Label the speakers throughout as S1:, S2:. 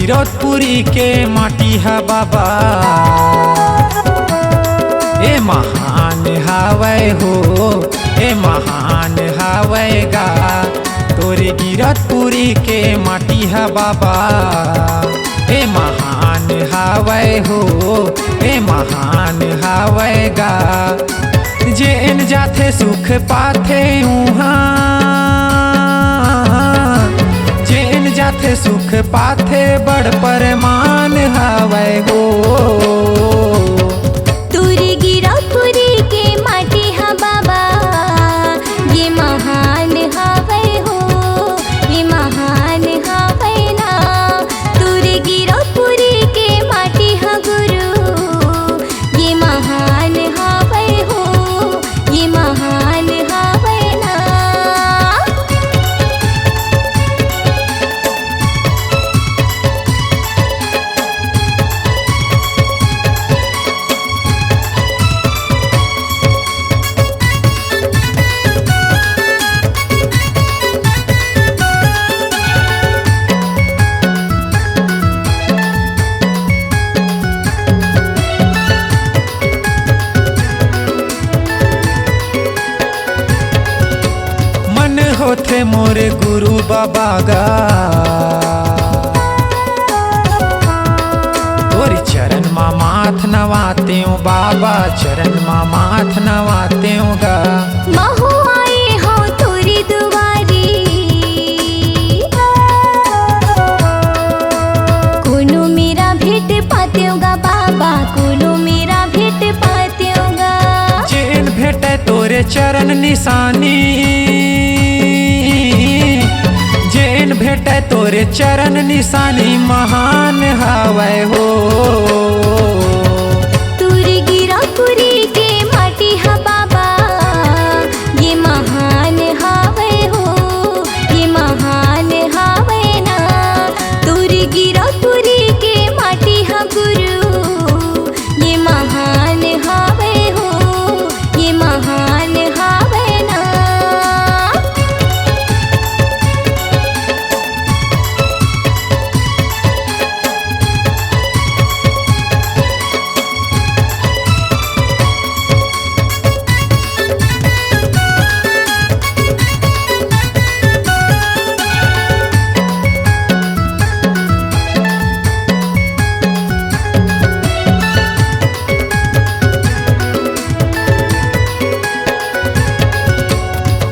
S1: गिरौदपुरी के माटी है बाबा, ए महान हावै हो, ए महान हावै गा। तोरे गिरौदपुरी के माटी है बाबा, ए महान हावै हो, ए महान हावै गा। जेन जाथे सुख पाथे उहाँ, जेन जाथे सुख पाथे बड़ परमान हावै हो।
S2: तोरे गिरौदपुरी के माटी हा बाबा, ये महान हावै हो, ये महान हावै ना। तोरे गिरौदपुरी के माटी हा गुरु, ये महान हावै हो, ये महान हावै ना।
S1: होथे मोरे गुरु बाबा गा, तोरी चरण मा माथ नवाते हो बाबा, चरण मा माथ नवाते हो गा।
S2: महु आए हो तोरी दुआरी, कोनो मेरा भेट पाते होगा बाबा, कोनो मेरा भेट पाते होगा।
S1: जेन भेटे तोरे चरण निशानी, जेन भेटे तोरे चरण निशानी महान हावै हो।
S2: तोरे गिरौदपुरी के माटी हा बाबा, ये महान हावै हो, ये महान हावै ना। तोरे गिरौदपुरी के माटी हा गुरु, ये महान हावै हो, ये महान हावै ना।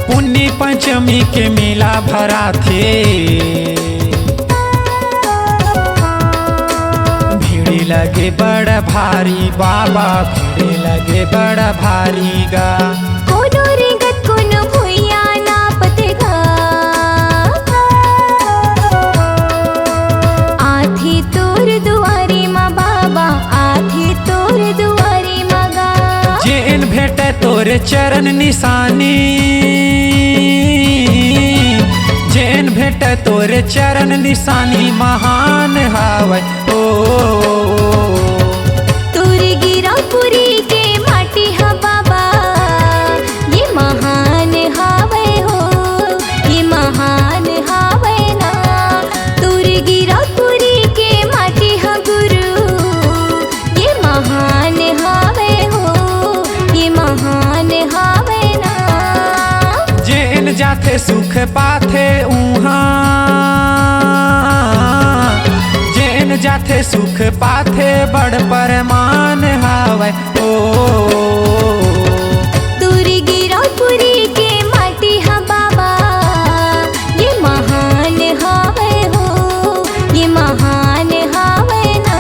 S1: पुन्नी पंचमी के मेला भरा थे, भीड़ लगे बड़ भारी बाबा, भीड़ लगे बड़ भारी गा।
S2: कोनो रेंगत कोनो भुइया नापत गा, आथी तोर दुआरी मा बाबा, आथी तोर दुआरी मा गा।
S1: जेन भेटे तोरे चरण निशानी, जेन भेटे तोरे चरण निशानी महान हावै हो।
S2: तोरे गिरौदपुरी के माटी हा बाबा, ये महान हावै हो, ये महान हावै ना। तोरे गिरौदपुरी के माटी हा गुरु, ये महान हावै हो, ये महान हावै ना।
S1: जेन जाथे सुख पाथे उहाँ, जेन जाथे सुख पाथे बड़ परमान हावै हो।
S2: तोरे गिरौदपुरी के माटी हा बाबा, ये महान हावै हो, ये महान हावै ना।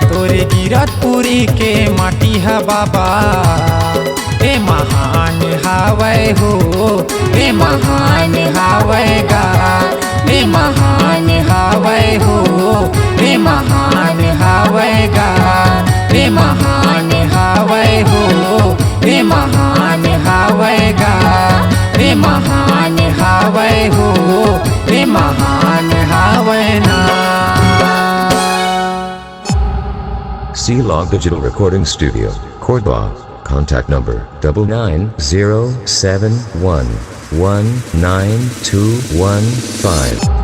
S1: तोरे गिरौदपुरी के माटी है बाबा, ए महान हावै हो, ए महान हावै गा। ए महान हावै हो, ए महान हावै गा। ए महान हावै हो, ए महान हावै गा। ए महान हावै हो, ए महान हावै ना।
S3: C-Log Digital Recording Studio, Cordoba. Contact number 99071192115.